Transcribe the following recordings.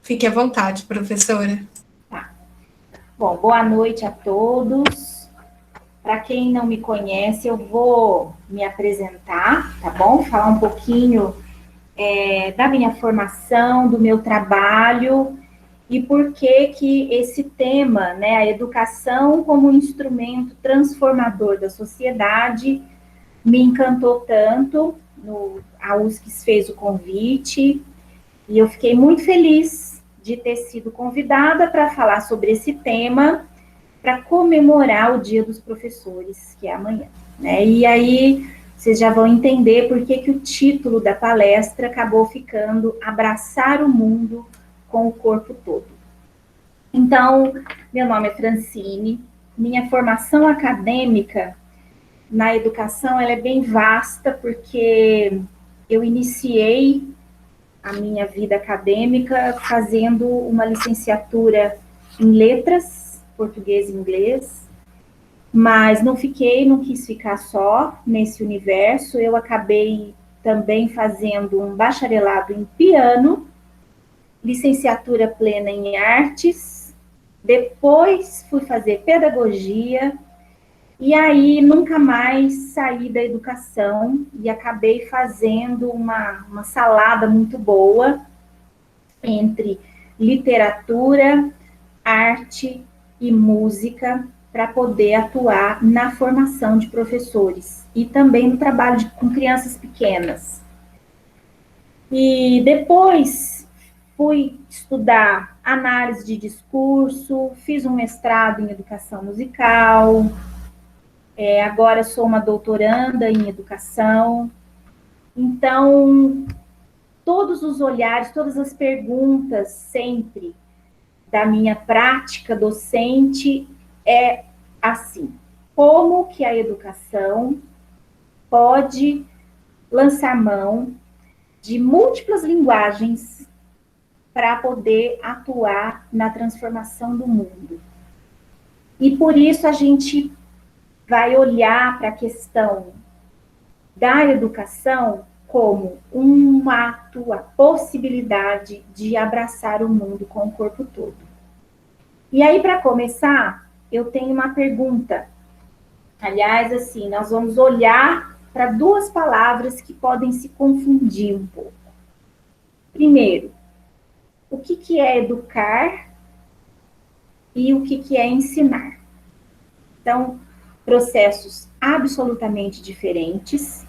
Fique à vontade, professora. Tá. Bom, boa noite a todos. Para quem não me conhece, eu vou me apresentar, tá bom? Falar um pouquinho da minha formação, do meu trabalho e por que esse tema, né, a educação como instrumento transformador da sociedade, me encantou tanto. A USCS fez o convite e eu fiquei muito feliz de ter sido convidada para falar sobre esse tema, para comemorar o Dia dos Professores, que é amanhã, né? E aí vocês já vão entender por que o título da palestra acabou ficando Abraçar o Mundo com o Corpo Todo. Então, meu nome é Francine, minha formação acadêmica na educação ela é bem vasta, porque eu iniciei a minha vida acadêmica fazendo uma licenciatura em letras, português e inglês, mas não quis ficar só nesse universo. Eu acabei também fazendo um bacharelado em piano, licenciatura plena em artes, depois fui fazer pedagogia, e aí nunca mais saí da educação e acabei fazendo uma salada muito boa entre literatura, arte e música para poder atuar na formação de professores e também no trabalho com crianças pequenas. E depois fui estudar análise de discurso, fiz um mestrado em educação musical, agora sou uma doutoranda em educação. Então, todos os olhares, todas as perguntas sempre da minha prática docente é assim: como que a educação pode lançar mão de múltiplas linguagens para poder atuar na transformação do mundo? E por isso a gente vai olhar para a questão da educação como um ato, a possibilidade de abraçar o mundo com o corpo todo. E aí, para começar, eu tenho uma pergunta. Aliás, assim, nós vamos olhar para duas palavras que podem se confundir um pouco. Primeiro, o que é educar e o que é ensinar? Então, processos absolutamente diferentes,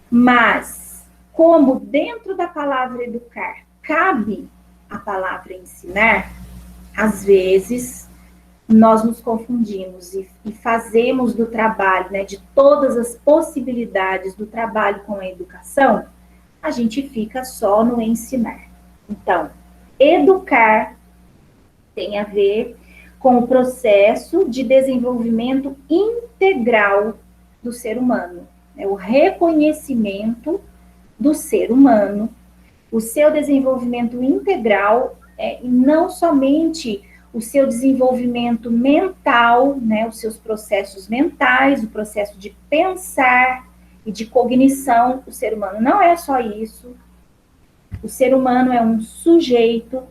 mas como dentro da palavra educar cabe a palavra ensinar, às vezes nós nos confundimos e fazemos do trabalho, né, de todas as possibilidades do trabalho com a educação, a gente fica só no ensinar. Então, educar tem a ver com o processo de desenvolvimento integral do ser humano, né, o reconhecimento do ser humano, o seu desenvolvimento integral, e não somente o seu desenvolvimento mental, né, os seus processos mentais, o processo de pensar e de cognição. O ser humano não é só isso. O ser humano é um sujeito,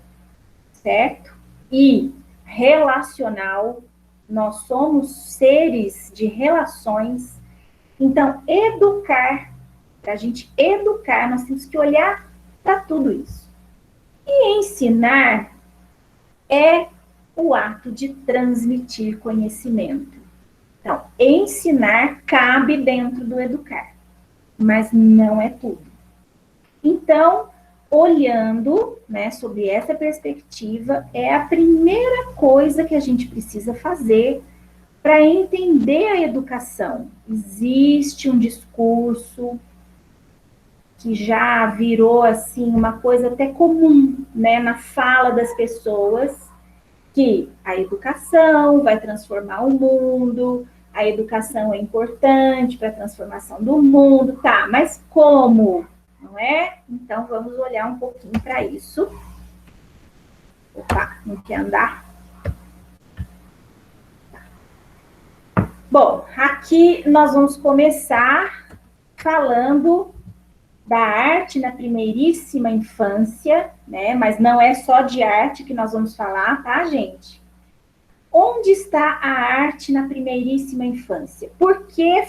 certo? E relacional. Nós somos seres de relações. Então, educar, para a gente educar, nós temos que olhar para tudo isso. E ensinar é o ato de transmitir conhecimento. Então, ensinar cabe dentro do educar, mas não é tudo. Então, olhando, né, sobre essa perspectiva, é a primeira coisa que a gente precisa fazer para entender a educação. Existe um discurso que já virou assim uma coisa até comum, né, na fala das pessoas, que a educação vai transformar o mundo, a educação é importante para a transformação do mundo, tá, mas como? Não é? Então, vamos olhar um pouquinho para isso. Opa, não quer andar? Bom, aqui nós vamos começar falando da arte na primeiríssima infância, né? Mas não é só de arte que nós vamos falar, tá, gente? Onde está a arte na primeiríssima infância? Por que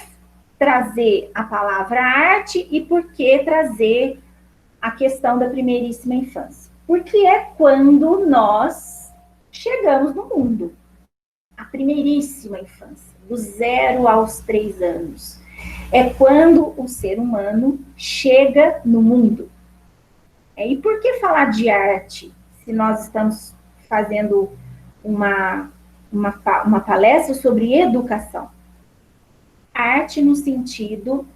trazer a palavra arte e por que trazer a questão da primeiríssima infância? Porque é quando nós chegamos no mundo. A primeiríssima infância, do 0 aos 3 anos. É quando o ser humano chega no mundo. E por que falar de arte se nós estamos fazendo uma palestra sobre educação? Arte no sentido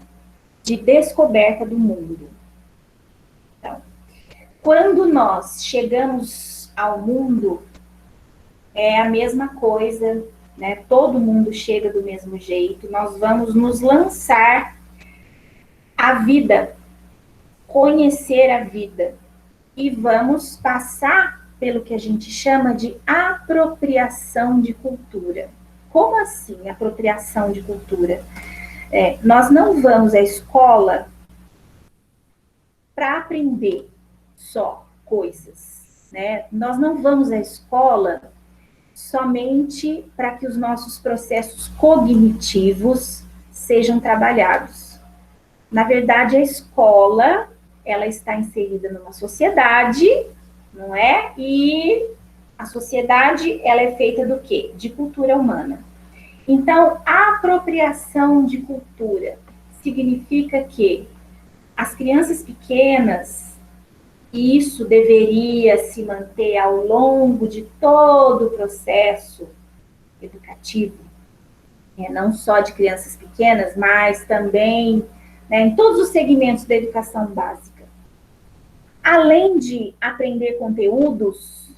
de descoberta do mundo. Então, quando nós chegamos ao mundo, é a mesma coisa, né? Todo mundo chega do mesmo jeito, nós vamos nos lançar à vida, conhecer a vida, e vamos passar pelo que a gente chama de apropriação de cultura. Como assim, apropriação de cultura? Nós não vamos à escola para aprender só coisas, né? Nós não vamos à escola somente para que os nossos processos cognitivos sejam trabalhados. Na verdade, a escola, ela está inserida numa sociedade, não é? E a sociedade, ela é feita do quê? De cultura humana. Então, a apropriação de cultura significa que as crianças pequenas, e isso deveria se manter ao longo de todo o processo educativo, não só de crianças pequenas, mas também, né, em todos os segmentos da educação básica. Além de aprender conteúdos,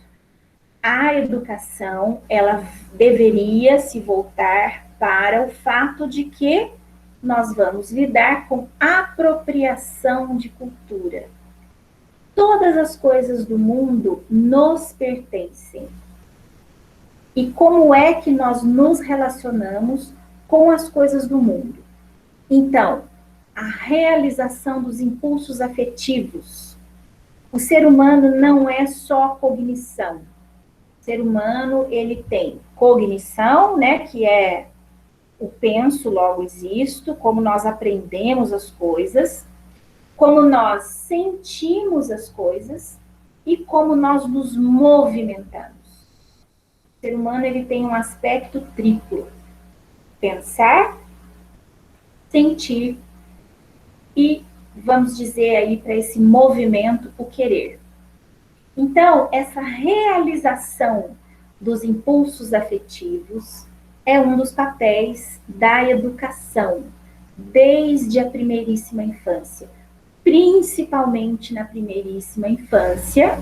a educação, ela deveria se voltar para o fato de que nós vamos lidar com apropriação de cultura. Todas as coisas do mundo nos pertencem. E como é que nós nos relacionamos com as coisas do mundo? Então, a realização dos impulsos afetivos. O ser humano não é só cognição. O ser humano, ele tem cognição, né, que é o penso, logo existo, como nós aprendemos as coisas, como nós sentimos as coisas e como nós nos movimentamos. O ser humano, ele tem um aspecto triplo: pensar, sentir e, vamos dizer aí, para esse movimento, o querer. Então, essa realização dos impulsos afetivos é um dos papéis da educação, desde a primeiríssima infância, principalmente na primeiríssima infância,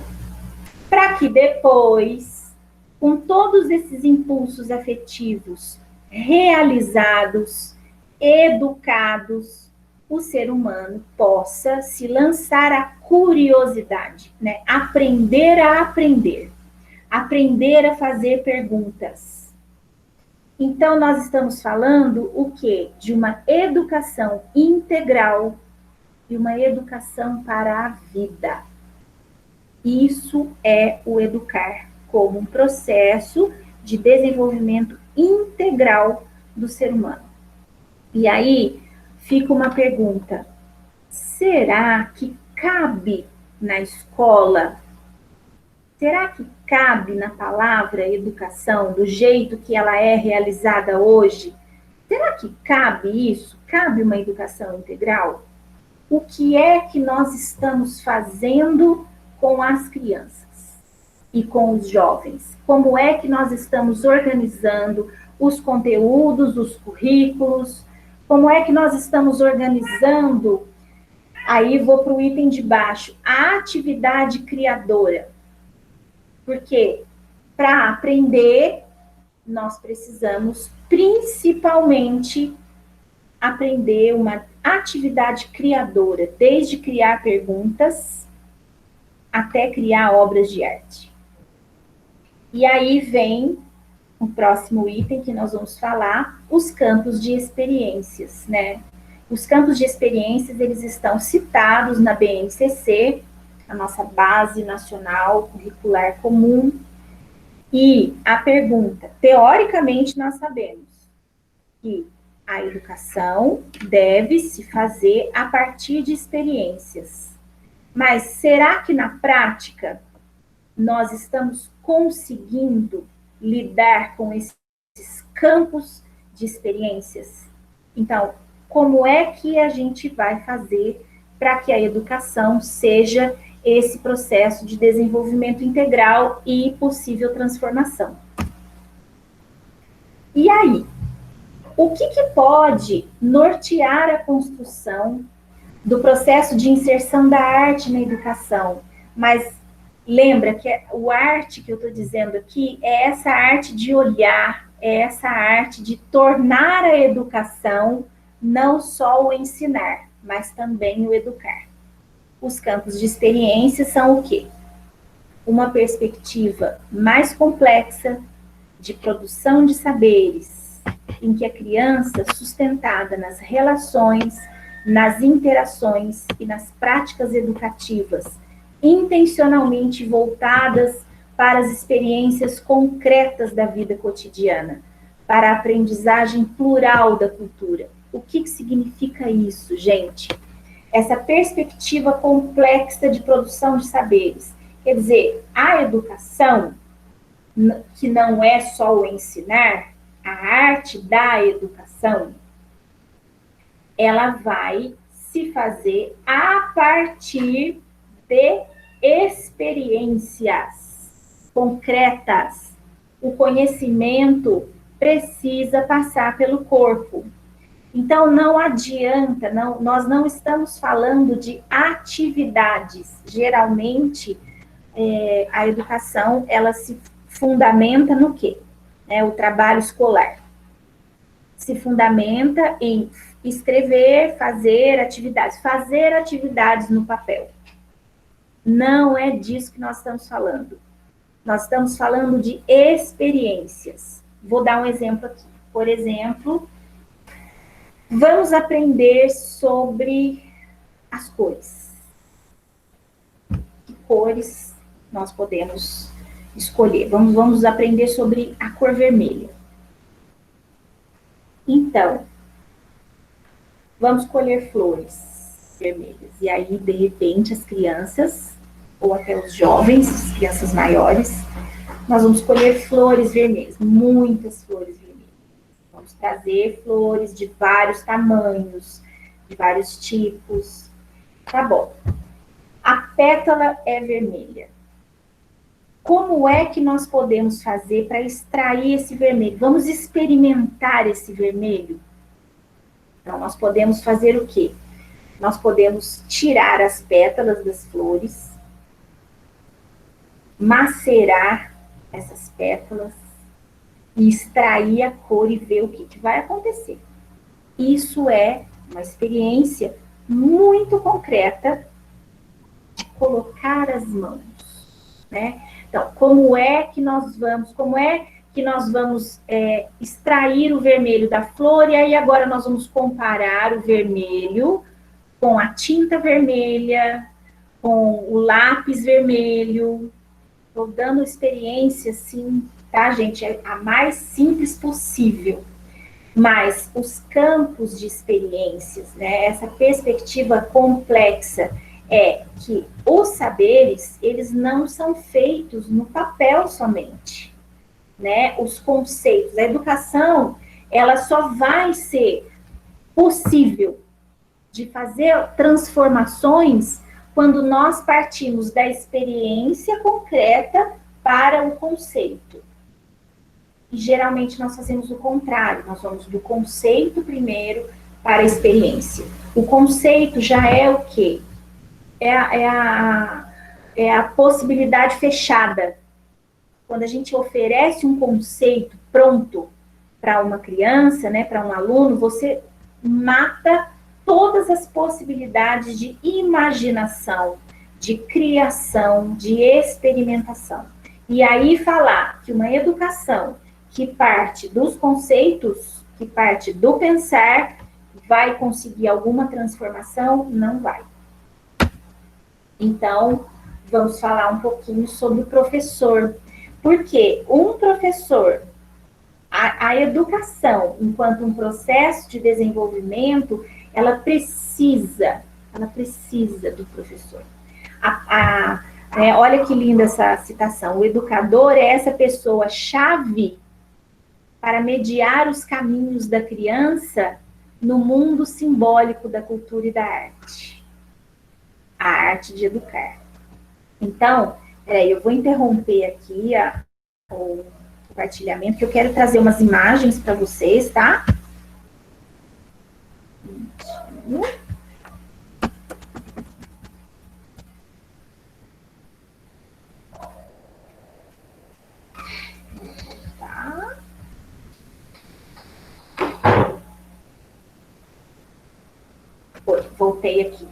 para que depois, com todos esses impulsos afetivos realizados, educados, o ser humano possa se lançar à curiosidade, né? Aprender a aprender, aprender a fazer perguntas. Então, nós estamos falando o quê? De uma educação integral e uma educação para a vida. Isso é o educar como um processo de desenvolvimento integral do ser humano. E aí, fica uma pergunta: será que cabe na escola? Será que cabe na palavra educação, do jeito que ela é realizada hoje? Será que cabe isso? Cabe uma educação integral? O que é que nós estamos fazendo com as crianças e com os jovens? Como é que nós estamos organizando os conteúdos, os currículos? Como é que nós estamos organizando? Aí vou para o item de baixo, a atividade criadora. Porque para aprender, nós precisamos principalmente aprender uma atividade criadora, desde criar perguntas até criar obras de arte. E aí vem o próximo item que nós vamos falar, os campos de experiências, né? Os campos de experiências, eles estão citados na BNCC, a nossa Base Nacional Curricular Comum. E a pergunta, teoricamente, nós sabemos que a educação deve se fazer a partir de experiências. Mas será que na prática nós estamos conseguindo lidar com esses campos de experiências? Então, como é que a gente vai fazer para que a educação seja esse processo de desenvolvimento integral e possível transformação? E aí, o que pode nortear a construção do processo de inserção da arte na educação? Mas lembra que o arte que eu estou dizendo aqui é essa arte de olhar, é essa arte de tornar a educação não só o ensinar, mas também o educar. Os campos de experiência são o quê? Uma perspectiva mais complexa de produção de saberes, em que a criança, sustentada nas relações, nas interações e nas práticas educativas, intencionalmente voltadas para as experiências concretas da vida cotidiana, para a aprendizagem plural da cultura. O que significa isso, gente? Essa perspectiva complexa de produção de saberes. Quer dizer, a educação, que não é só o ensinar, a arte da educação, ela vai se fazer a partir de experiências concretas. O conhecimento precisa passar pelo corpo. Então, não adianta, nós não estamos falando de atividades. Geralmente, a educação, ela se fundamenta no quê? O trabalho escolar. Se fundamenta em escrever, fazer atividades no papel. Não é disso que nós estamos falando. Nós estamos falando de experiências. Vou dar um exemplo aqui. Por exemplo, vamos aprender sobre as cores. Que cores nós podemos escolher? Vamos aprender sobre a cor vermelha. Então, vamos escolher flores vermelhas. E aí, de repente, as crianças, ou até os jovens, as crianças maiores, nós vamos escolher flores vermelhas, muitas flores vermelhas. Vamos trazer flores de vários tamanhos, de vários tipos. Tá bom. A pétala é vermelha. Como é que nós podemos fazer para extrair esse vermelho? Vamos experimentar esse vermelho? Então, nós podemos fazer o quê? Nós podemos tirar as pétalas das flores, macerar essas pétalas e extrair a cor e ver o que vai acontecer. Isso é uma experiência muito concreta de colocar as mãos, né? Então, como é que nós vamos extrair o vermelho da flor, e aí agora nós vamos comparar o vermelho com a tinta vermelha, com o lápis vermelho. Estou dando experiência, assim, tá, gente? É a mais simples possível. Mas os campos de experiências, né, essa perspectiva complexa, é que os saberes, eles não são feitos no papel somente, né? Os conceitos, a educação, ela só vai ser possível de fazer transformações quando nós partimos da experiência concreta para o conceito. E geralmente nós fazemos o contrário, nós vamos do conceito primeiro para a experiência. O conceito já é o quê? É a possibilidade fechada. Quando a gente oferece um conceito pronto para uma criança, né, para um aluno, você mata todas as possibilidades de imaginação, de criação, de experimentação. E aí falar que uma educação que parte dos conceitos, que parte do pensar, vai conseguir alguma transformação? Não vai. Então, vamos falar um pouquinho sobre o professor. Porque um professor, a educação, enquanto um processo de desenvolvimento, ela precisa do professor. Olha que linda essa citação. O educador é essa pessoa-chave para mediar os caminhos da criança no mundo simbólico da cultura e da arte. A arte de educar. Então, eu vou interromper aqui o compartilhamento, que eu quero trazer umas imagens para vocês, tá? Tá. Voltei aqui.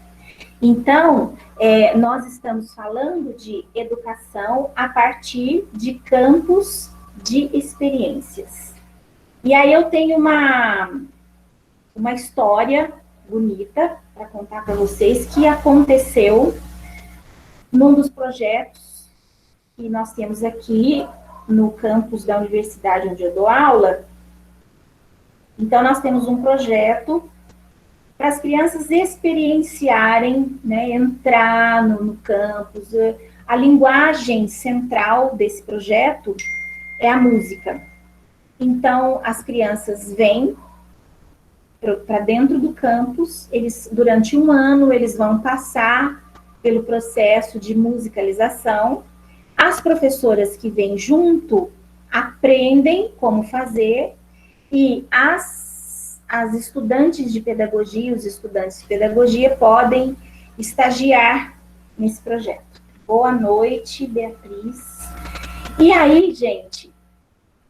Então, nós estamos falando de educação a partir de campos de experiências. E aí eu tenho uma história bonita para contar para vocês que aconteceu num dos projetos que nós temos aqui no campus da universidade onde eu dou aula. Então, nós temos um projeto para as crianças experienciarem, né, entrar no campus. A linguagem central desse projeto é a música. Então, as crianças vêm para dentro do campus, durante um ano, eles vão passar pelo processo de musicalização. As professoras que vêm junto aprendem como fazer, e as estudantes de pedagogia, os estudantes de pedagogia podem estagiar nesse projeto. Boa noite, Beatriz. E aí, gente,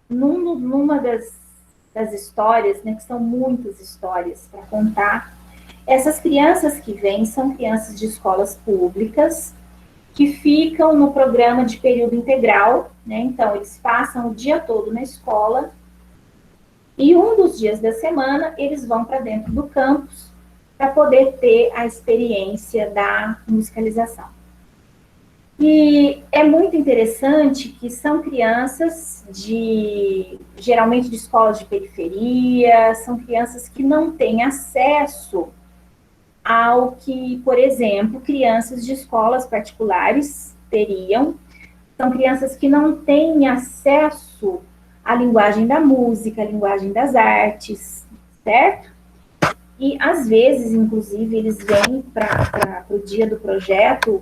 numa das histórias, né, que são muitas histórias para contar, essas crianças que vêm são crianças de escolas públicas que ficam no programa de período integral, né? Então, eles passam o dia todo na escola e um dos dias da semana eles vão para dentro do campus para poder ter a experiência da musicalização. E é muito interessante que são crianças geralmente de escolas de periferia, são crianças que não têm acesso ao que, por exemplo, crianças de escolas particulares teriam. São crianças que não têm acesso à linguagem da música, à linguagem das artes, certo? E, às vezes, inclusive, eles vêm para o dia do projeto,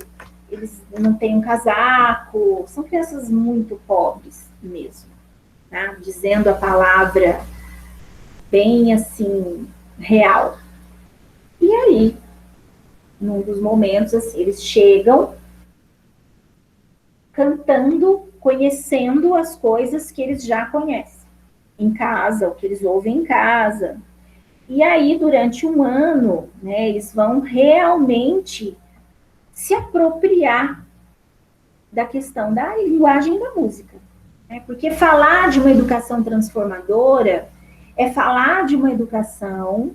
eles não têm um casaco, são crianças muito pobres mesmo, tá? Dizendo a palavra bem, assim, real. E aí, num dos momentos, assim, eles chegam cantando, conhecendo as coisas que eles já conhecem em casa, o que eles ouvem em casa. E aí, durante um ano, né, eles vão realmente se apropriar da questão da linguagem da música. Né? Porque falar de uma educação transformadora é falar de uma educação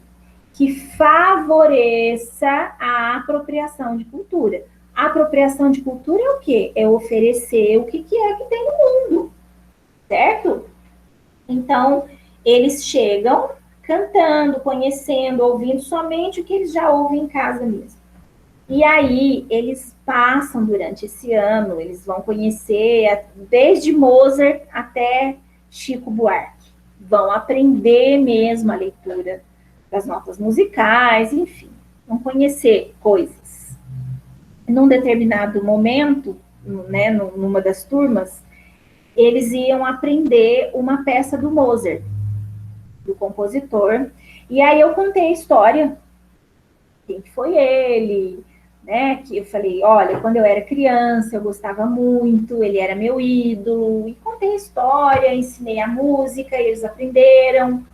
que favoreça a apropriação de cultura. A apropriação de cultura é o quê? É oferecer o que é que tem no mundo, certo? Então, eles chegam cantando, conhecendo, ouvindo somente o que eles já ouvem em casa mesmo. E aí, eles passam durante esse ano, eles vão conhecer desde Mozart até Chico Buarque. Vão aprender mesmo a leitura das notas musicais, enfim, vão conhecer coisas. Num determinado momento, né, numa das turmas, eles iam aprender uma peça do Mozart, do compositor, e aí eu contei a história, quem que foi ele, né, que eu falei, olha, quando eu era criança, eu gostava muito, ele era meu ídolo, e contei a história, ensinei a música, e eles aprenderam,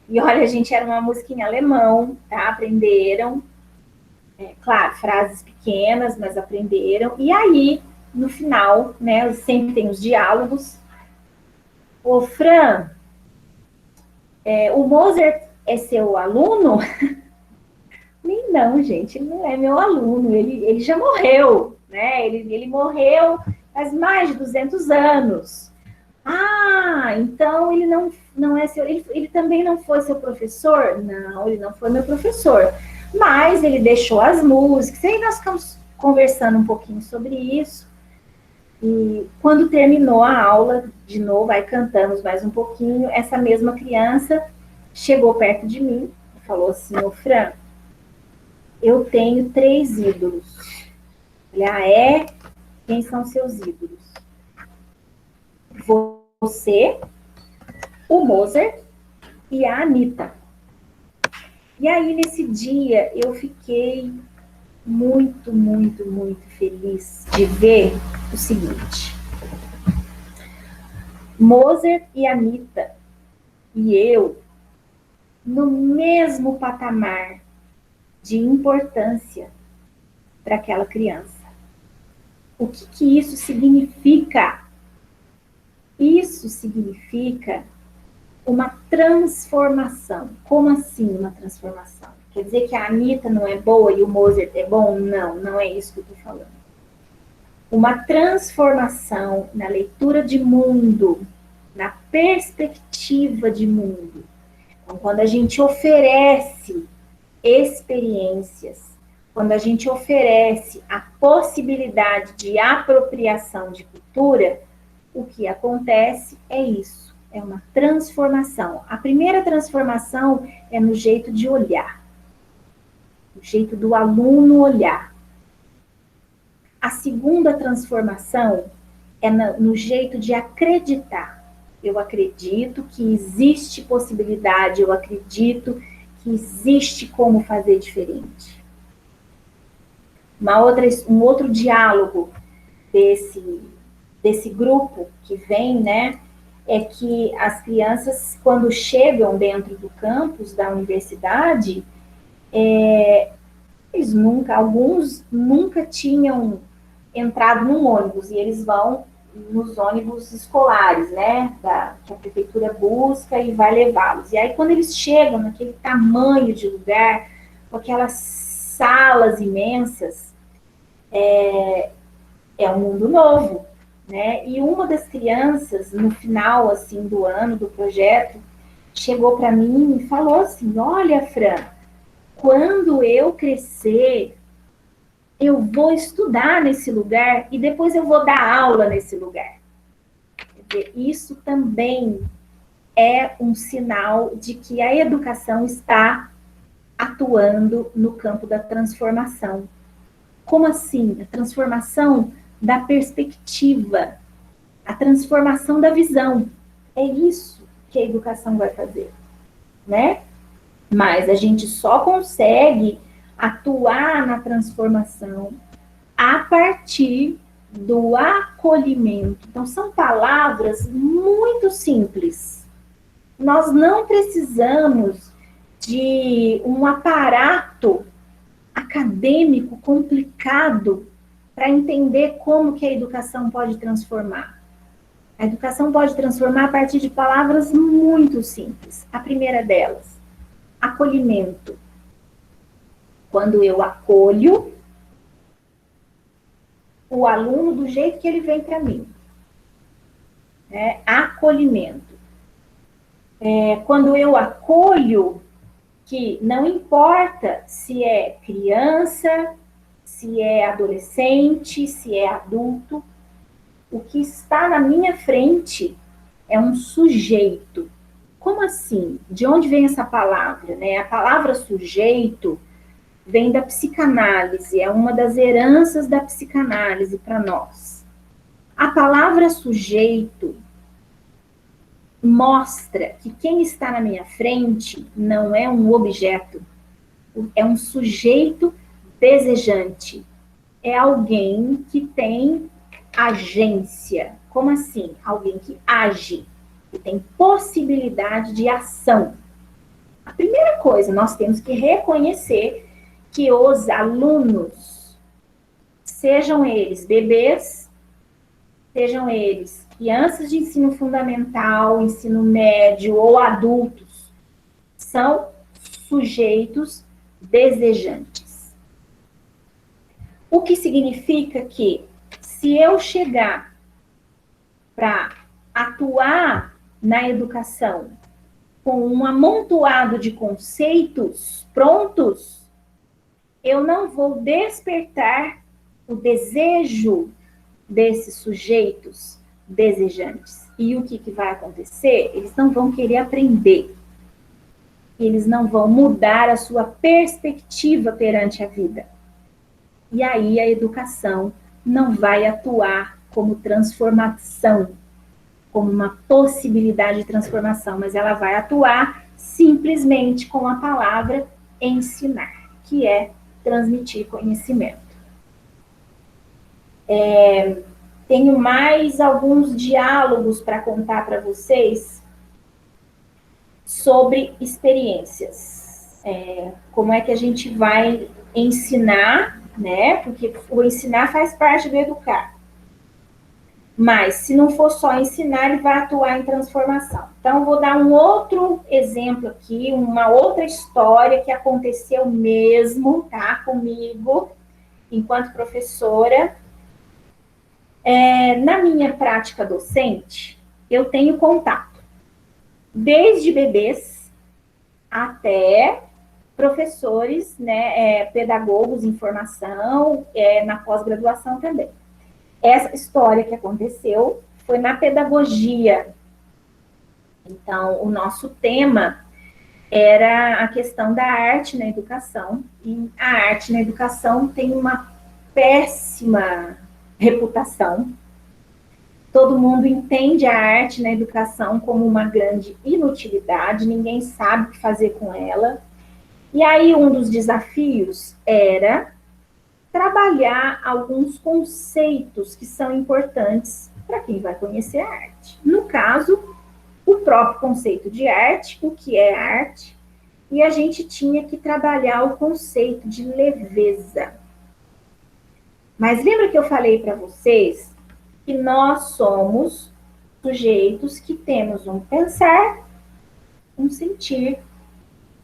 e olha, a gente era uma música em alemão, tá, aprenderam, claro, frases pequenas, mas aprenderam, e aí, no final, né, sempre tem os diálogos, ô Fran, o Mozart é seu aluno? Nem não, gente, ele não é meu aluno, ele já morreu, né? Ele morreu faz mais de 200 anos. Ah, então ele não é seu, ele também não foi seu professor? Não, ele não foi meu professor. Mas ele deixou as músicas, e aí nós ficamos conversando um pouquinho sobre isso. E quando terminou a aula, de novo, aí cantamos mais um pouquinho, essa mesma criança chegou perto de mim e falou assim, ô Fran, eu tenho 3 ídolos. Eu falei, ah, é? Quem são seus ídolos? Você, o Mozart e a Anitta. E aí, nesse dia, eu fiquei muito, muito, muito feliz de ver o seguinte. Mozart e Anitta e eu, no mesmo patamar de importância para aquela criança. O que isso significa? Isso significa uma transformação. Como assim uma transformação? Quer dizer que a Anitta não é boa e o Mozart é bom? Não, não é isso que eu estou falando. Uma transformação na leitura de mundo, na perspectiva de mundo. Então, quando a gente oferece experiências, quando a gente oferece a possibilidade de apropriação de cultura, o que acontece é isso, é uma transformação. A primeira transformação é no jeito de olhar, o jeito do aluno olhar. A segunda transformação é no jeito de acreditar. Eu acredito que existe possibilidade, eu acredito que existe como fazer diferente. Um outro diálogo desse grupo que vem, né, é que as crianças, quando chegam dentro do campus da universidade, alguns nunca tinham entrado num ônibus, e eles vão nos ônibus escolares, né, que a prefeitura busca e vai levá-los. E aí, quando eles chegam naquele tamanho de lugar, com aquelas salas imensas, é um mundo novo, né? E uma das crianças, no final, assim, do ano, do projeto, chegou para mim e falou assim, olha, Fran, quando eu crescer, eu vou estudar nesse lugar e depois eu vou dar aula nesse lugar. Quer dizer, isso também é um sinal de que a educação está atuando no campo da transformação. Como assim? A transformação da perspectiva, a transformação da visão. É isso que a educação vai fazer, né? Mas a gente só consegue atuar na transformação a partir do acolhimento. Então, são palavras muito simples. Nós não precisamos de um aparato acadêmico complicado para entender como que a educação pode transformar. A educação pode transformar a partir de palavras muito simples. A primeira delas, acolhimento. Quando eu acolho o aluno do jeito que ele vem para mim. Acolhimento. Quando eu acolho que não importa se é criança, se é adolescente, se é adulto, o que está na minha frente é um sujeito. Como assim? De onde vem essa palavra? Né? A palavra sujeito vem da psicanálise, é uma das heranças da psicanálise para nós. A palavra sujeito mostra que quem está na minha frente não é um objeto, é um sujeito desejante, é alguém que tem agência. Como assim? Alguém que age, que tem possibilidade de ação. A primeira coisa, nós temos que reconhecer que os alunos, sejam eles bebês, sejam eles crianças de ensino fundamental, ensino médio ou adultos, são sujeitos desejantes. O que significa que, se eu chegar para atuar na educação com um amontoado de conceitos prontos, eu não vou despertar o desejo desses sujeitos desejantes. E o que vai acontecer? Eles não vão querer aprender. Eles não vão mudar a sua perspectiva perante a vida. E aí a educação não vai atuar como transformação, como uma possibilidade de transformação, mas ela vai atuar simplesmente com a palavra ensinar, que é transmitir conhecimento. Tenho mais alguns diálogos para contar para vocês sobre experiências. Como é que a gente vai ensinar, né? Porque o ensinar faz parte do educar. Mas, se não for só ensinar, ele vai atuar em transformação. Então, vou dar um outro exemplo aqui, uma outra história que aconteceu mesmo, tá? Comigo, enquanto professora. Na minha prática docente, eu tenho contato, desde bebês até professores, né, pedagogos em formação, na pós-graduação também. Essa história que aconteceu foi na pedagogia. Então, o nosso tema era a questão da arte na educação. E a arte na educação tem uma péssima reputação. Todo mundo entende a arte na educação como uma grande inutilidade, ninguém sabe o que fazer com ela. E aí, um dos desafios era trabalhar alguns conceitos que são importantes para quem vai conhecer a arte. No caso, o próprio conceito de arte, o que é arte, e a gente tinha que trabalhar o conceito de leveza. Mas lembra que eu falei para vocês que nós somos sujeitos que temos um pensar, um sentir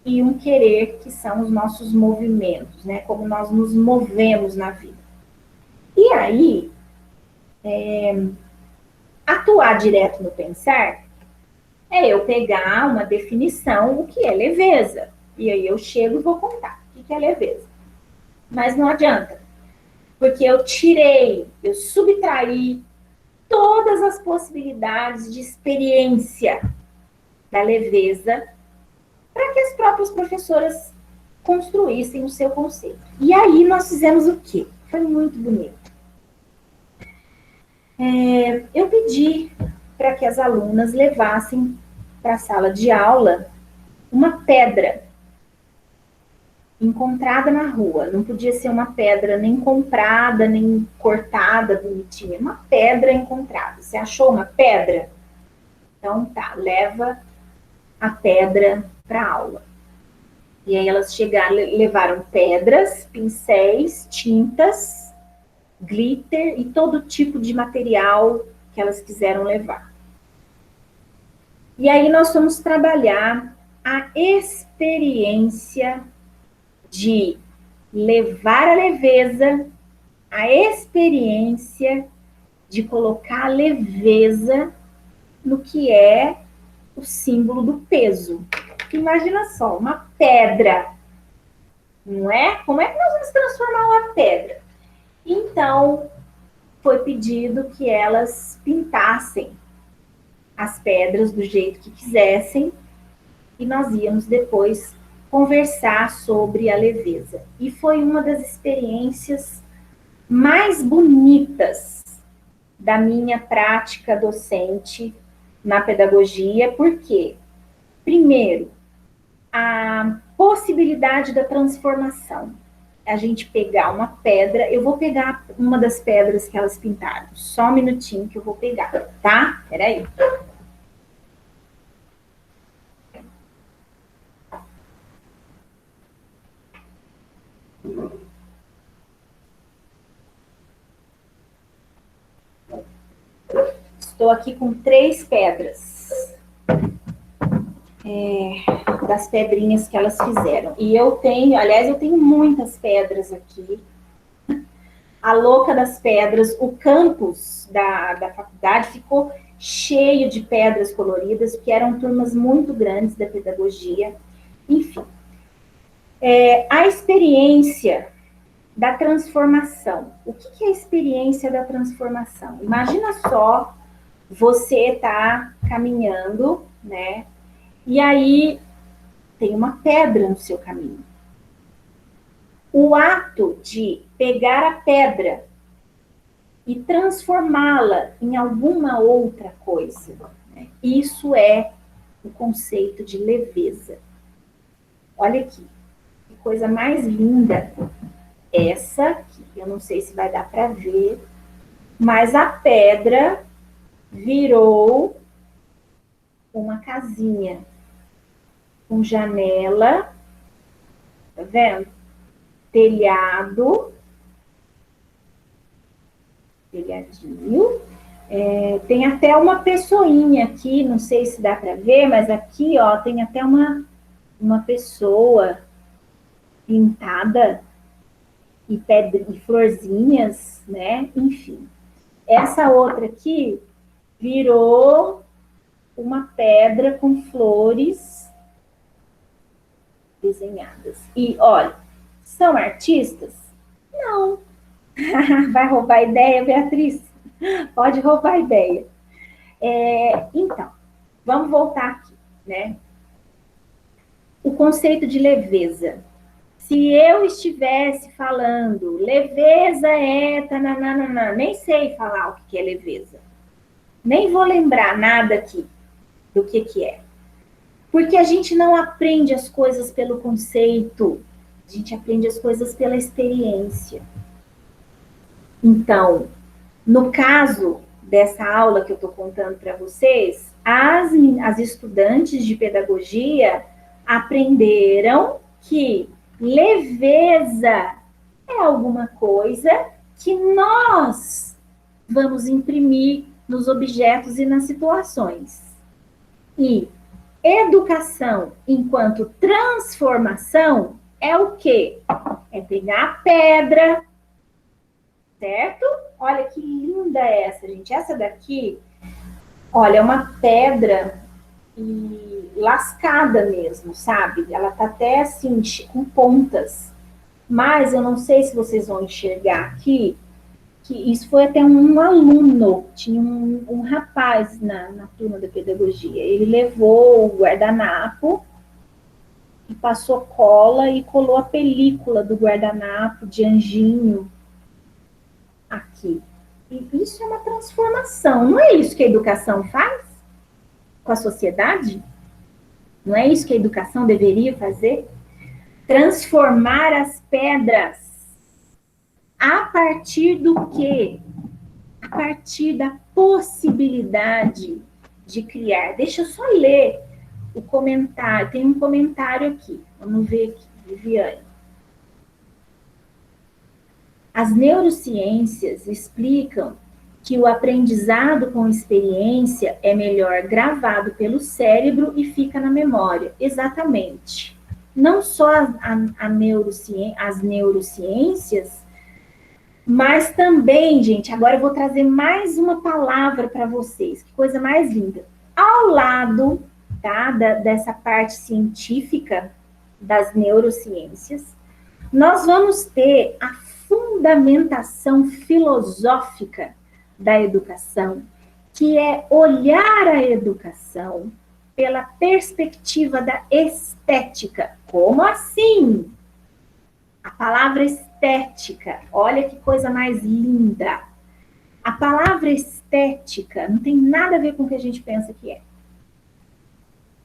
e um querer, que são os nossos movimentos, né? Como nós nos movemos na vida. E aí, atuar direto no pensar é eu pegar uma definição, o que é leveza. E aí eu chego e vou contar o que é leveza. Mas não adianta, porque eu subtraí todas as possibilidades de experiência da leveza para que as próprias professoras construíssem o seu conceito. E aí nós fizemos o quê? Foi muito bonito. Eu pedi para que as alunas levassem para a sala de aula uma pedra encontrada na rua. Não podia ser uma pedra nem comprada, nem cortada, bonitinha. Uma pedra encontrada. Você achou uma pedra? Então tá, leva a pedra para a aula. E aí elas levaram pedras, pincéis, tintas, glitter e todo tipo de material que elas quiseram levar. E aí nós fomos trabalhar a experiência de levar a leveza, a experiência de colocar a leveza no que é o símbolo do peso. Imagina só, uma pedra, não é? Como é que nós vamos transformar uma pedra? Então, foi pedido que elas pintassem as pedras do jeito que quisessem e nós íamos depois conversar sobre a leveza. E foi uma das experiências mais bonitas da minha prática docente na pedagogia, porque, primeiro, a possibilidade da transformação. A gente pegar uma pedra, eu vou pegar uma das pedras que elas pintaram. Só um minutinho que eu vou pegar, tá? Peraí. Estou aqui com 3 pedras. das pedrinhas que elas fizeram. E eu tenho, aliás, eu tenho muitas pedras aqui. A louca das pedras, o campus da faculdade ficou cheio de pedras coloridas, porque eram turmas muito grandes da pedagogia. Enfim, a experiência da transformação. O que é a experiência da transformação? Imagina só, você tá caminhando, né? E aí tem uma pedra no seu caminho. O ato de pegar a pedra e transformá-la em alguma outra coisa, né? Isso é o conceito de leveza. Olha aqui, que coisa mais linda. Essa aqui, eu não sei se vai dar para ver, mas a pedra virou uma casinha com janela, tá vendo? Telhadinho. Tem até uma pessoinha aqui, não sei se dá para ver, mas aqui, ó, tem até uma pessoa pintada e florzinhas, né? Enfim. Essa outra aqui virou uma pedra com flores desenhadas. E, olha, são artistas? Não. Vai roubar a ideia, Beatriz? Pode roubar a ideia. Então, vamos voltar aqui, né? O conceito de leveza. Se eu estivesse falando, leveza tananana, nem sei falar o que é leveza. Nem vou lembrar nada aqui do que é. Porque a gente não aprende as coisas pelo conceito, a gente aprende as coisas pela experiência. Então, no caso dessa aula que eu estou contando para vocês, as estudantes de pedagogia aprenderam que leveza é alguma coisa que nós vamos imprimir nos objetos e nas situações. E educação enquanto transformação é o quê? É pegar a pedra, certo? Olha que linda essa, gente. Essa daqui, olha, é uma pedra e lascada mesmo, sabe? Ela tá até assim, com pontas. Mas eu não sei se vocês vão enxergar aqui, que isso foi até um aluno, tinha um rapaz na turma da pedagogia. Ele levou o guardanapo e passou cola e colou a película do guardanapo de anjinho aqui. E isso é uma transformação. Não é isso que a educação faz com a sociedade? Não é isso que a educação deveria fazer? Transformar as pedras. A partir do quê? A partir da possibilidade de criar. Deixa eu só ler o comentário. Tem um comentário aqui. Vamos ver aqui, Viviane. As neurociências explicam que o aprendizado com experiência é melhor gravado pelo cérebro e fica na memória. Exatamente. Não só as neurociências, mas também, gente, agora eu vou trazer mais uma palavra para vocês. Que coisa mais linda. Ao lado, tá, dessa parte científica das neurociências, nós vamos ter a fundamentação filosófica da educação, que é olhar a educação pela perspectiva da estética. Como assim? A palavra estética, olha que coisa mais linda. A palavra estética não tem nada a ver com o que a gente pensa que é.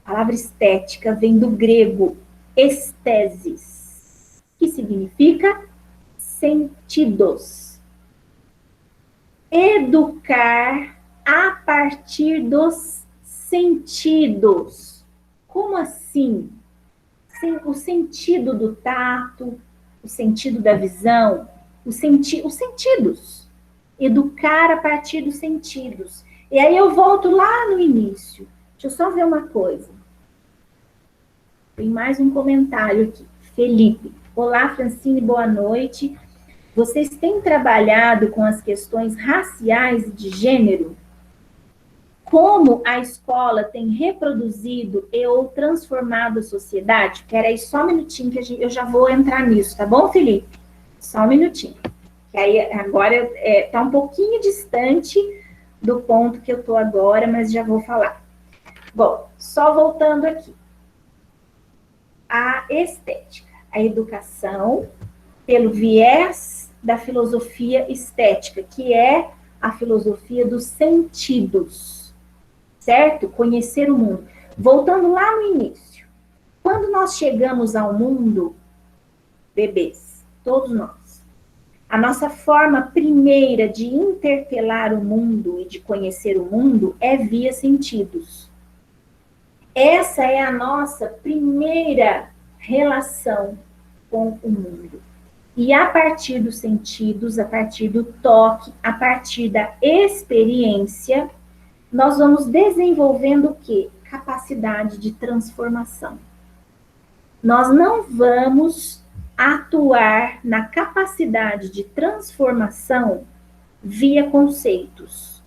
A palavra estética vem do grego estesis, que significa sentidos. Educar a partir dos sentidos. Como assim? O sentido do tato, o sentido da visão, os sentidos. Educar a partir dos sentidos. E aí eu volto lá no início. Deixa eu só ver uma coisa. Tem mais um comentário aqui. Felipe. Olá, Francine, boa noite. Vocês têm trabalhado com as questões raciais e de gênero? Como a escola tem reproduzido e ou transformado a sociedade? Espera aí só um minutinho que eu já vou entrar nisso, tá bom, Felipe? Só um minutinho. Que aí agora está um pouquinho distante do ponto que eu estou agora, mas já vou falar. Bom, só voltando aqui. A estética, a educação pelo viés da filosofia estética, que é a filosofia dos sentidos, certo? Conhecer o mundo. Voltando lá no início, quando nós chegamos ao mundo, bebês, todos nós, a nossa forma primeira de interpelar o mundo e de conhecer o mundo é via sentidos. Essa é a nossa primeira relação com o mundo. E a partir dos sentidos, a partir do toque, a partir da experiência, nós vamos desenvolvendo o quê? Capacidade de transformação. Nós não vamos atuar na capacidade de transformação via conceitos.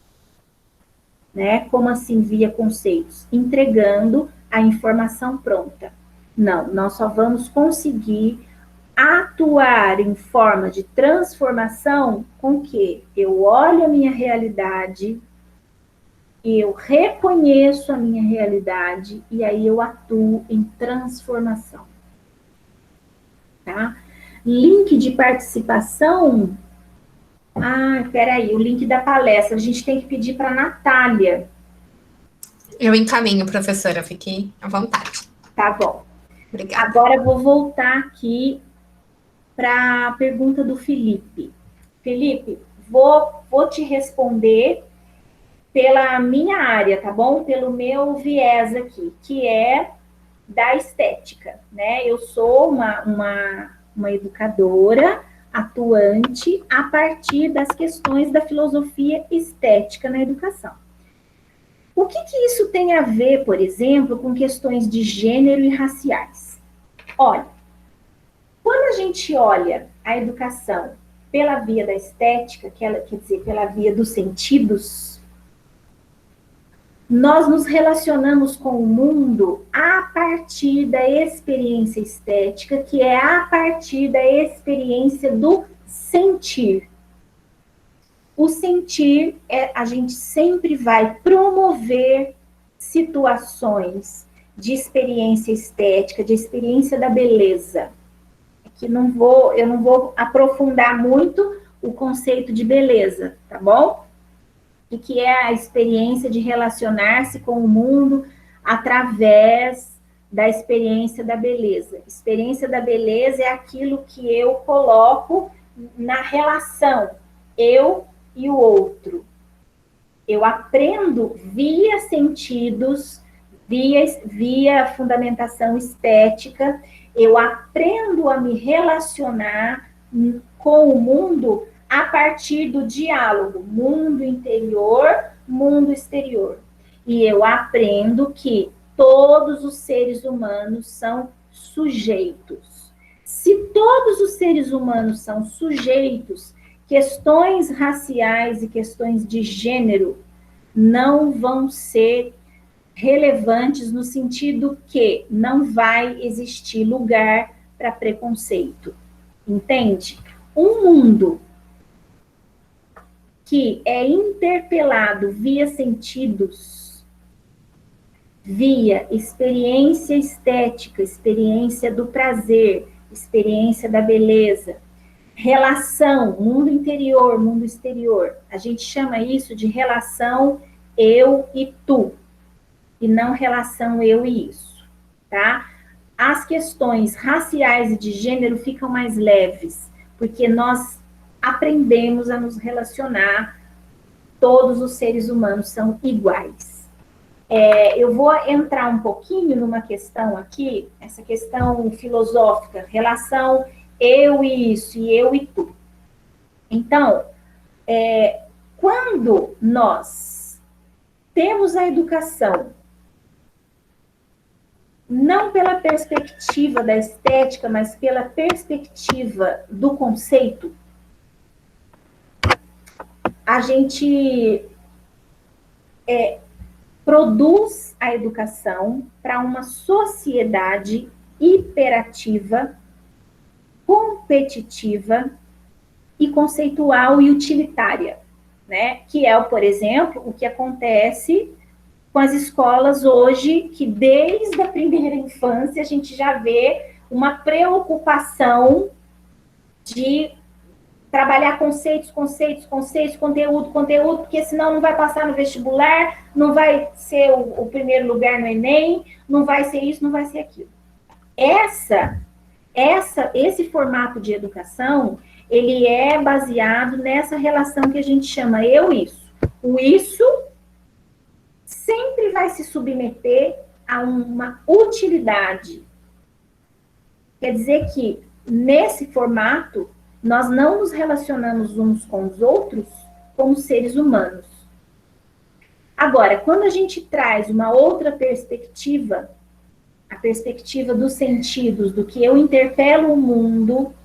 Né? Como assim via conceitos? Entregando a informação pronta. Não, nós só vamos conseguir atuar em forma de transformação com que eu olho a minha realidade, eu reconheço a minha realidade e aí eu atuo em transformação. Tá? Link de participação. Ah, peraí, o link da palestra. A gente tem que pedir para a Natália. Eu encaminho, professora, fique à vontade. Tá bom. Obrigada. Agora eu vou voltar aqui para a pergunta do Felipe. Felipe, vou te responder pela minha área, tá bom? Pelo meu viés aqui, que é da estética, né? Eu sou uma educadora atuante a partir das questões da filosofia estética na educação. O que isso tem a ver, por exemplo, com questões de gênero e raciais? Olha, quando a gente olha a educação pela via da estética, quer dizer, pela via dos sentidos, nós nos relacionamos com o mundo a partir da experiência estética, que é a partir da experiência do sentir. O sentir, a gente sempre vai promover situações de experiência estética, de experiência da beleza. Que eu não vou aprofundar muito o conceito de beleza, tá bom? E que é a experiência de relacionar-se com o mundo através da experiência da beleza. Experiência da beleza é aquilo que eu coloco na relação, eu e o outro. Eu aprendo via sentidos, via fundamentação estética, eu aprendo a me relacionar com o mundo a partir do diálogo, mundo interior, mundo exterior. E eu aprendo que todos os seres humanos são sujeitos. Se todos os seres humanos são sujeitos, questões raciais e questões de gênero não vão ser relevantes no sentido que não vai existir lugar para preconceito. Entende? Um mundo que é interpelado via sentidos, via experiência estética, experiência do prazer, experiência da beleza, relação, mundo interior, mundo exterior. A gente chama isso de relação eu e tu, e não relação eu e isso, tá? As questões raciais e de gênero ficam mais leves, porque nós aprendemos a nos relacionar, todos os seres humanos são iguais. Eu vou entrar um pouquinho numa questão aqui, essa questão filosófica, relação eu e isso, e eu e tu. Então, quando nós temos a educação não pela perspectiva da estética, mas pela perspectiva do conceito, a gente produz a educação para uma sociedade hiperativa, competitiva e conceitual e utilitária, né? Que é, por exemplo, o que acontece com as escolas hoje, que desde a primeira infância a gente já vê uma preocupação de trabalhar conceitos, conteúdo, porque senão não vai passar no vestibular, não vai ser o primeiro lugar no Enem, não vai ser isso, não vai ser aquilo. Esse formato de educação, ele é baseado nessa relação que a gente chama eu-isso. O isso sempre vai se submeter a uma utilidade. Quer dizer que, nesse formato, nós não nos relacionamos uns com os outros como seres humanos. Agora, quando a gente traz uma outra perspectiva, a perspectiva dos sentidos, do que eu interpelo o mundo,